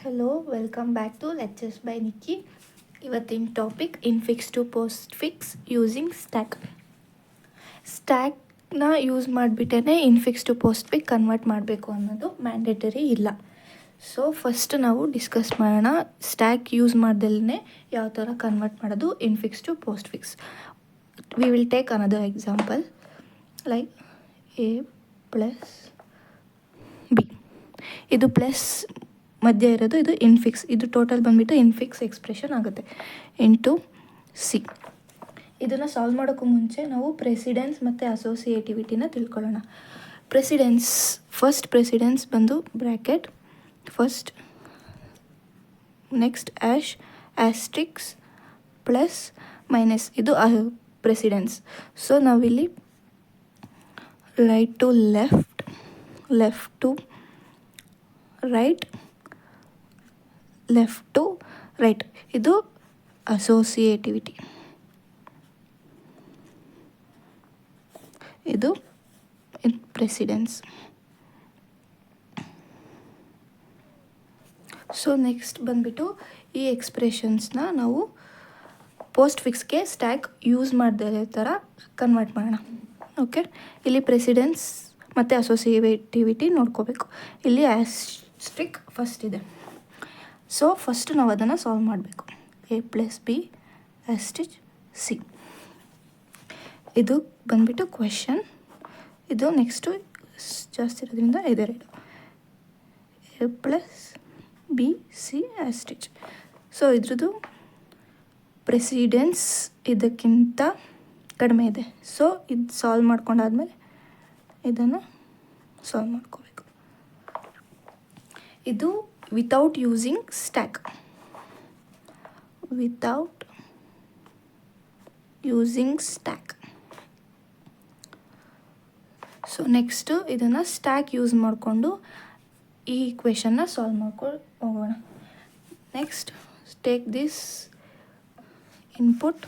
Hello, welcome back to lectures by Nikki. ಇವತ್ತಿನ topic infix to postfix using ಸ್ಟ್ಯಾಕ್ನ use ಮಾಡಿಬಿಟ್ಟೇ infix to postfix convert ಮಾಡಬೇಕು ಅನ್ನೋದು mandatory ಇಲ್ಲ. So first ನಾವು ಡಿಸ್ಕಸ್ ಮಾಡೋಣ ಸ್ಟ್ಯಾಕ್ ಯೂಸ್ ಮಾಡ್ದಲೇ ಯಾವ ಥರ ಕನ್ವರ್ಟ್ ಮಾಡೋದು infix to postfix. We will take another example like A plus B. ಇದು ಪ್ಲಸ್ ಮಧ್ಯ ಇರೋದು ಇದು ಇನ್ಫಿಕ್ಸ್, ಇದು ಟೋಟಲ್ ಬಂದುಬಿಟ್ಟು ಇನ್ಫಿಕ್ಸ್ ಎಕ್ಸ್ಪ್ರೆಷನ್ ಆಗುತ್ತೆ ಇಂಟು ಸಿ. ಇದನ್ನು ಸಾಲ್ವ್ ಮಾಡೋಕ್ಕೂ ಮುಂಚೆ ನಾವು ಪ್ರೆಸಿಡೆನ್ಸ್ ಮತ್ತು ಅಸೋಸಿಯೇಟಿವಿಟಿನ ತಿಳ್ಕೊಳ್ಳೋಣ. ಫಸ್ಟ್ ಪ್ರೆಸಿಡೆನ್ಸ್ ಬಂದು bracket first, next asterisks plus minus, ಇದು ಪ್ರೆಸಿಡೆನ್ಸ್. ಸೊ ನಾವಿಲ್ಲಿ right to left, left to right, left to right, ಇದು ಅಸೋಸಿಯೇಟಿವಿಟಿ, ಇದು ಪ್ರೆಸಿಡೆನ್ಸ್. ಸೊ ನೆಕ್ಸ್ಟ್ ಬಂದುಬಿಟ್ಟು ಈ ಎಕ್ಸ್ಪ್ರೆಷನ್ಸ್ನ ನಾವು ಪೋಸ್ಟ್ ಫಿಕ್ಸ್ಗೆ ಸ್ಟ್ಯಾಕ್ ಯೂಸ್ ಮಾಡದೇ ಥರ ಕನ್ವರ್ಟ್ ಮಾಡೋಣ. ಓಕೆ, ಇಲ್ಲಿ ಪ್ರೆಸಿಡೆನ್ಸ್ ಮತ್ತು ಅಸೋಸಿಯೇಟಿವಿಟಿ ನೋಡ್ಕೋಬೇಕು. ಇಲ್ಲಿ ಆಸ್ಟ್ರಿಕ್ ಫಸ್ಟ್ ಇದೆ. ಸೊ ಫಸ್ಟ್ ನಾವು ಅದನ್ನು ಸಾಲ್ವ್ ಮಾಡಬೇಕು. A plus B ostrich C, ಇದು ಬಂದುಬಿಟ್ಟು ಕ್ವೆಶನ್. ಇದು ನೆಕ್ಸ್ಟು ಜಾಸ್ತಿ ಇರೋದ್ರಿಂದ ಇದೆರಡು, A plus B C ostrich. So ಇದ್ರದ್ದು ಪ್ರೆಸಿಡೆನ್ಸ್ ಇದಕ್ಕಿಂತ ಕಡಿಮೆ ಇದೆ. ಸೊ ಇದು ಸಾಲ್ವ್ ಮಾಡ್ಕೊಂಡಾದ್ಮೇಲೆ ಇದನ್ನು ಸಾಲ್ವ್ ಮಾಡ್ಕೋಬೇಕು. ಇದು without using stack, without using stack. So next ಇದನ್ನು ಸ್ಟ್ಯಾಕ್ ಯೂಸ್ ಮಾಡಿಕೊಂಡು ಈ ಇಕ್ವೇಷನ್ನ ಸಾಲ್ವ್ ಮಾಡ್ಕೊಂಡು ಹೋಗೋಣ. Next take this input,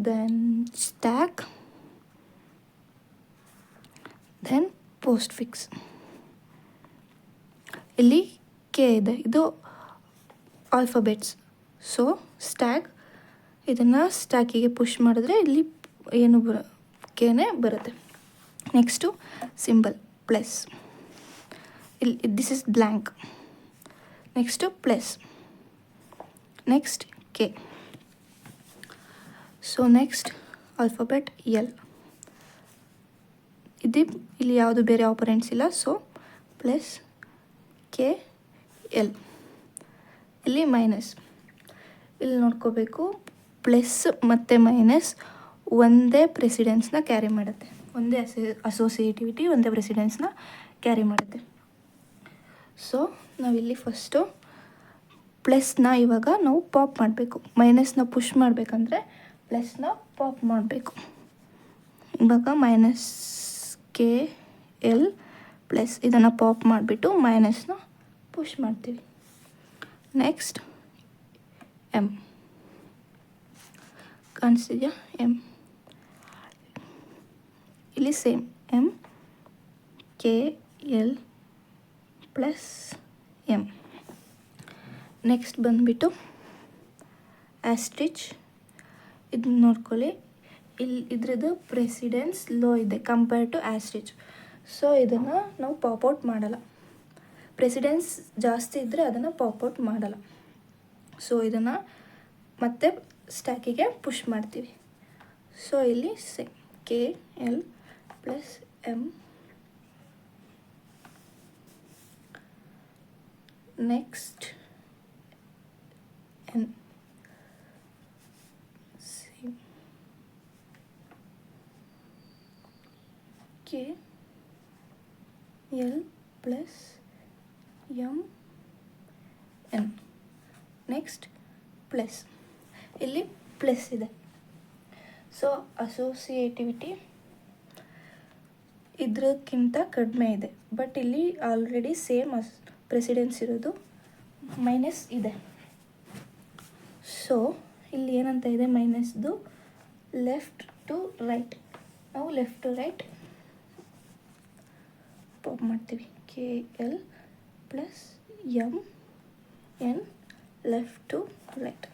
then stack, then postfix. ಇಲ್ಲಿ ಕೆ ಇದೆ, ಇದು ಆಲ್ಫಾಬೆಟ್ಸ್. ಸೊ ಸ್ಟ್ಯಾಕ್, ಇದನ್ನು ಸ್ಟ್ಯಾಕಿಗೆ ಪುಷ್ ಮಾಡಿದ್ರೆ ಇಲ್ಲಿ ಏನು ಕೆನೇ ಬರುತ್ತೆ. ನೆಕ್ಸ್ಟು ಸಿಂಬಲ್ ಪ್ಲಸ್, ಇಲ್ಲಿ this is blank. Next plus, next K. So next alphabet L. ಇಲ್ಲಿ ಯಾವುದು ಬೇರೆ ಆಪರೆಂಟ್ಸ್ ಇಲ್ಲ. So plus K L. ಇಲ್ಲಿ ಮೈನಸ್, ಇಲ್ಲಿ ನೋಡ್ಕೋಬೇಕು, ಪ್ಲಸ್ ಮತ್ತು ಮೈನಸ್ ಒಂದೇ ಪ್ರೆಸಿಡೆನ್ಸ್ನ ಕ್ಯಾರಿ ಮಾಡುತ್ತೆ, ಒಂದೇ ಅಸೋಸಿಯೇಟಿವಿಟಿ ಒಂದೇ ಪ್ರೆಸಿಡೆನ್ಸ್ನ ಕ್ಯಾರಿ ಮಾಡುತ್ತೆ. ಸೊ ನಾವಿಲ್ಲಿ ಫಸ್ಟು ಪ್ಲಸ್ನ ಇವಾಗ ನಾವು ಪಾಪ್ ಮಾಡಬೇಕು. ಮೈನಸ್ನ ಪುಷ್ ಮಾಡಬೇಕಂದ್ರೆ ಪ್ಲಸ್ನ ಪಾಪ್ ಮಾಡಬೇಕು. ಇವಾಗ ಮೈನಸ್ ಕೆ ಎಲ್ ಪ್ಲಸ್, ಇದನ್ನು ಪಾಪ್ ಮಾಡಿಬಿಟ್ಟು ಮೈನಸ್ನ ಪುಷ್ ಮಾಡ್ತೀವಿ. ನೆಕ್ಸ್ಟ್ ಎಮ್, ಕಾಣಿಸ್ತಿದೆಯಾ ಎಮ್. ಇಲ್ಲಿ same M K L plus M. Next ಬಂದುಬಿಟ್ಟು ಆಸ್ಟ್ರಿಚ್. ಇದನ್ನ ನೋಡ್ಕೊಳ್ಳಿ, ಇಲ್ಲಿ ಇದ್ರದ್ದು ಪ್ರೆಸಿಡೆನ್ಸ್ ಲೋ ಇದೆ ಕಂಪೇರ್ ಟು ಆಸ್ಟ್ರಿಚ್. ಸೊ ಇದನ್ನು ನಾವು ಪಾಪೌಟ್ ಮಾಡಲ್ಲ. ಪ್ರೆಸಿಡೆನ್ಸ್ ಜಾಸ್ತಿ ಇದ್ದರೆ ಅದನ್ನು ಪಾಪೌಟ್ ಮಾಡಲ್ಲ. ಸೊ ಇದನ್ನು ಮತ್ತೆ ಸ್ಟ್ಯಾಕಿಗೆ ಪುಷ್ ಮಾಡ್ತೀವಿ. ಸೊ ಇಲ್ಲಿ k L plus M. Next n, k L plus m n. Next plus, ಇಲ್ಲಿ ಪ್ಲಸ್ ಇದೆ. ಸೊ ಅಸೋಸಿಯೇಟಿವಿಟಿ ಇದಕ್ಕಿಂತ ಕಡಿಮೆ ಇದೆ, ಬಟ್ ಇಲ್ಲಿ ಆಲ್ರೆಡಿ ಸೇಮ್ ಪ್ರೆಸಿಡೆನ್ಸ್ ಇರೋದು ಮೈನಸ್ ಇದೆ. ಸೊ ಇಲ್ಲಿ ಏನಂತ ಇದೆ, ಮೈನಸ್ದು ಲೆಫ್ಟ್ ಟು ರೈಟ್. ನಾವು ಲೆಫ್ಟ್ ಟು ರೈಟ್ ಪಾಪ್ ಮಾಡ್ತೀವಿ. KL plus MN left to right.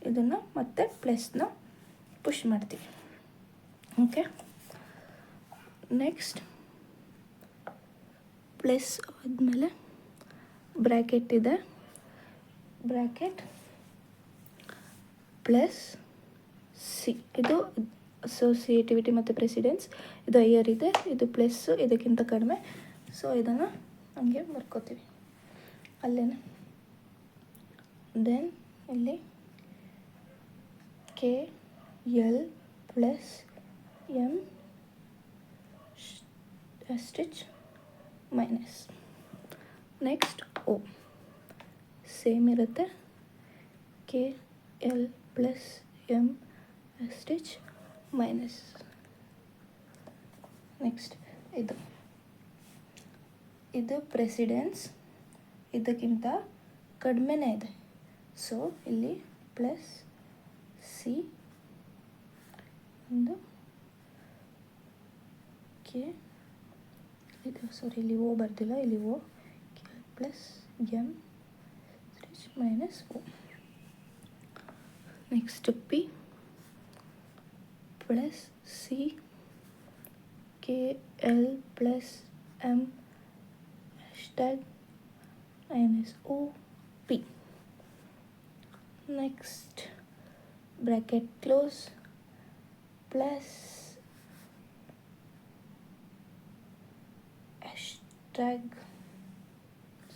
ಇದನ್ನು ಮತ್ತೆ ಪ್ಲಸ್ನ ಪುಷ್ ಮಾಡ್ತೀವಿ. ಓಕೆ, ನೆಕ್ಸ್ಟ್ ಪ್ಲಸ್ ಆದಮೇಲೆ ಬ್ರ್ಯಾಕೆಟ್ ಇದೆ, ಬ್ರ್ಯಾಕೆಟ್ ಪ್ಲಸ್ ಸಿ. ಇದು ಅಸೋಸಿಯೇಟಿವಿಟಿ ಮತ್ತು ಪ್ರೆಸಿಡೆನ್ಸ್. ಇದು ಹೈಯರ್ ಇದೆ, ಇದು ಪ್ಲಸ್ಸು ಇದಕ್ಕಿಂತ ಕಡಿಮೆ. ಸೊ ಇದನ್ನು ಹಂಗೆ ಬರ್ಕೋತೀವಿ ಅಲ್ಲೇ. ದೆನ್ ಇಲ್ಲಿ KL plus M stitch minus. Next O same ಇರುತ್ತೆ, KL plus M stitch minus. Next ಇದು ಪ್ರೆಸಿಡೆನ್ಸ್ ಇದಕ್ಕಿಂತ ಕಡಿಮೆನೇ ಇದೆ. ಸೊ ಇಲ್ಲಿ ಪ್ಲಸ್ ಸಿ ಒಂದು ಕೆ, ಇದು ಸಾರಿ ಇಲ್ಲಿ ಓ ಬರ್ತಿಲ್ಲ, ಇಲ್ಲಿ O plus M stitch minus O. Next P plus C KL plus M hashtag minus OP. Next bracket close plus hashtag,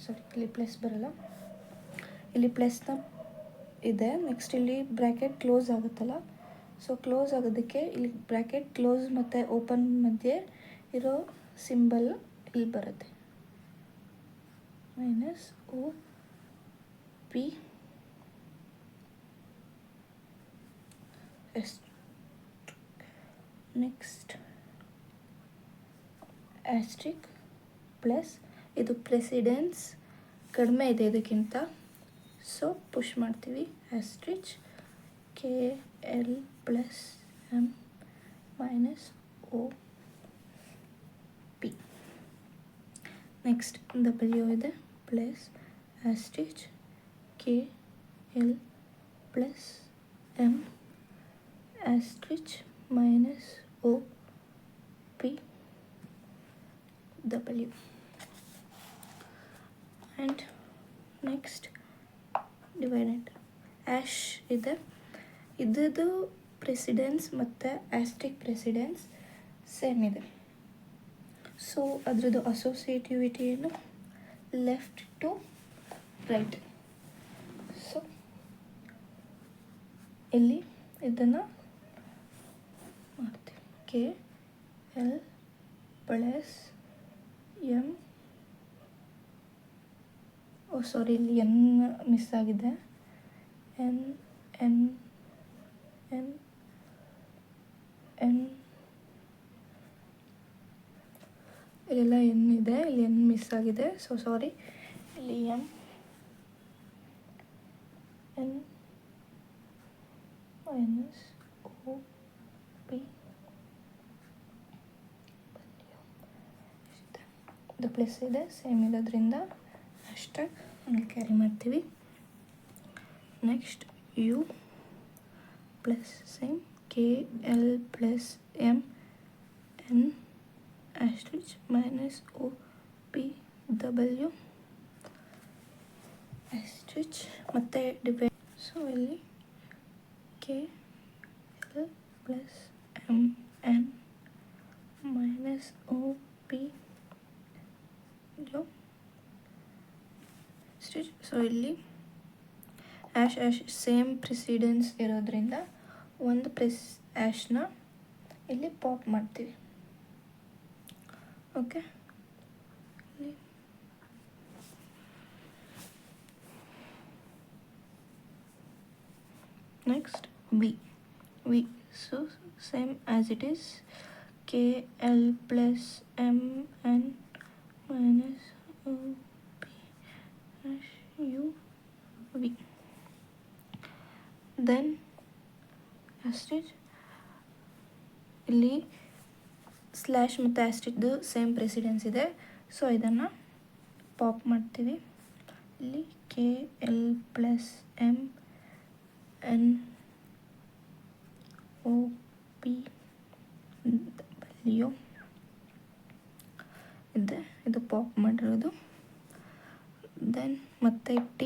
sorry ಇಲ್ಲಿ ಪ್ಲಸ್ ಬರಲ್ಲ, ಇಲ್ಲಿ ಪ್ಲಸ್ನ ಇದೆ. ನೆಕ್ಸ್ಟ್ ಇಲ್ಲಿ ಬ್ರ್ಯಾಕೆಟ್ ಕ್ಲೋಸ್ ಆಗುತ್ತಲ್ಲ, ಸೊ ಕ್ಲೋಸ್ ಆಗೋದಕ್ಕೆ ಇಲ್ಲಿ ಬ್ರ್ಯಾಕೆಟ್ ಕ್ಲೋಸ್ ಮತ್ತು ಓಪನ್ ಮಧ್ಯೆ ಇರೋ ಸಿಂಬಲ್ ಇಲ್ಲಿ ಬರುತ್ತೆ, minus OP S. Next asterisk plus, ಇದು ಪ್ರೆಸಿಡೆನ್ಸ್ ಕಡಿಮೆ ಇದೆ ಇದಕ್ಕಿಂತ, ಸೊ ಪುಷ್ ಮಾಡ್ತೀವಿ asterisk KL plus M minus OP. Next W ಇದೆ, plus asterisk KL plus M asterisk minus OP W. And next divided ash ಇದೆ. ಇದ್ದು ಪ್ರೆಸಿಡೆನ್ಸ್ ಮತ್ತು asterisk precedence same ಇದೆ. ಸೊ ಅದರದ್ದು ಅಸೋಸಿಯೇಟಿವಿಟಿ ಏನು, ಲೆಫ್ಟ್ ಟು ರೈಟ್. ಸೊ ಇಲ್ಲಿ ಇದನ್ನು ಮಾಡ್ತೀವಿ, KL ಪ್ಲಸ್ M, ಓ ಸಾರಿ ಇಲ್ಲಿ N ಮಿಸ್ ಆಗಿದೆ, N N N N ಇಲ್ಲೆಲ್ಲ N ಇದೆ, ಇಲ್ಲಿ N ಮಿಸ್ ಆಗಿದೆ, ಸೊ ಸಾರಿ. ಇಲ್ಲಿ M N ಮೈನಸ್ OP ಇದು ಪ್ಲಸ್ ಇದೆ, ಸೇಮ್ ಇರೋದ್ರಿಂದ ಹ್ಯಾಶ್ಟ್ಯಾಗ್ ಹಂಗೆ ಕ್ಯಾರಿ ಮಾಡ್ತೀವಿ. Next U plus same KL plus M N ostrich minus OP W ostrich ಮತ್ತು ಡಿವೈಡ್. ಸೊ ಇಲ್ಲಿ KL plus M N minus OP stitch. So ಇಲ್ಲಿ ash same precedence ಇರೋದ್ರಿಂದ ಒಂದು ಆ್ಯಶ್ನ ಇಲ್ಲಿ ಪಾಪ್ ಮಾಡ್ತೀವಿ. Okay, next we. So same as it is KL plus M N minus OP U V. Then ಅಷ್ಟೇ ಇಲ್ಲಿ slash ಮತ್ತು ಆಸ್ಟ್ರಿಕ್ದು same precedence ಇದೆ. So ಇದನ್ನು ಪಾಪ್ ಮಾಡ್ತೀವಿ. ಇಲ್ಲಿ KL+M NOPW ಇದೆ, ಇದು ಪಾಪ್ ಮಾಡಿರೋದು. ದೆನ್ ಮತ್ತೆ T.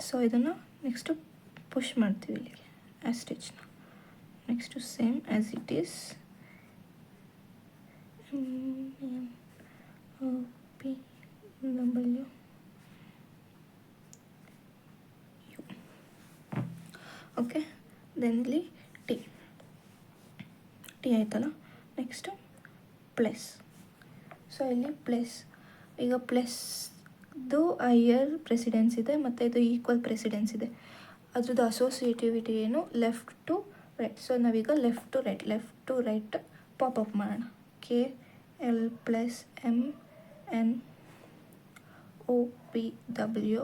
ಸೊ ಇದನ್ನು ನೆಕ್ಸ್ಟು ಪುಷ್ ಮಾಡ್ತೀವಿ ಇಲ್ಲಿಗೆ ಆಸ್ಟಿಚ್ನ. Next same as it is MNOPW. Okay, then ಇಲ್ಲಿ ಟಿ ಆಯ್ತಲ್ಲ. Next plus. ಸೊ ಇಲ್ಲಿ ಪ್ಲಸ್, ಈಗ ಪ್ಲಸ್ದು ಹೈಯರ್ ಪ್ರೆಸಿಡೆನ್ಸ್ ಇದೆ ಮತ್ತು ಇದು ಈಕ್ವಲ್ ಪ್ರೆಸಿಡೆನ್ಸ್ ಇದೆ. ಅದ್ರದ್ದು ಅಸೋಸಿಯೇಟಿವಿಟಿ ಏನು, ಲೆಫ್ಟ್ ಟು ರೈಟ್. ಸೊ ನಾವೀಗ ಲೆಫ್ಟ್ ಟು ರೈಟ್ ಪಾಪಪ್ ಮಾಡೋಣ. KL+M NOPW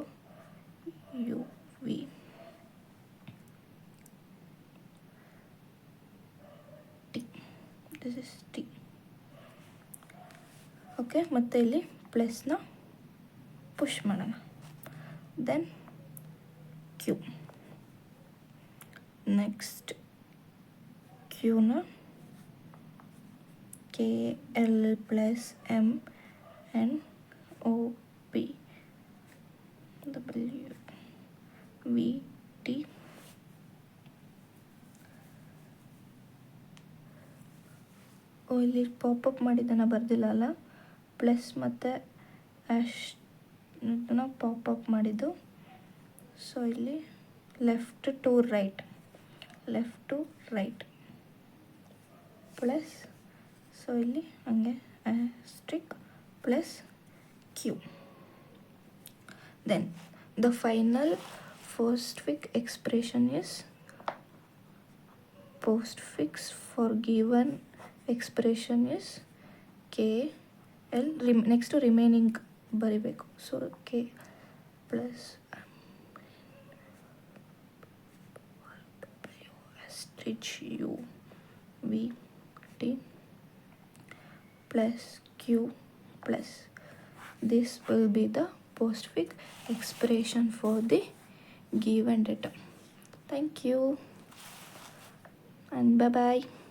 UV. This is T. Okay, ಮತ್ತು ಇಲ್ಲಿ ಪ್ಲಸ್ನ ಪುಷ್ ಮಾಡೋಣ. Then Q. ನೆಕ್ಸ್ಟ್ Qನ KL+M NOPW VT. ಇಲ್ಲಿ ಪಾಪಪ್ ಮಾಡಿದ್ದನ್ನು ಬರ್ದಿಲ್ಲ ಅಲ್ಲ, ಪ್ಲಸ್ ಮತ್ತು ಇದನ್ನ ಪಾಪಪ್ ಮಾಡಿದ್ದು. ಸೊ ಇಲ್ಲಿ left to right plus. So ಇಲ್ಲಿ ಹಂಗೆ asterisk plus Q. Then the final postfix expression is postfix for given expression is KL. Next to remaining ಬರಿಬೇಕು. So K plus U V T plus Q plus. This will be the postfix expression for the given data. Thank you and bye bye.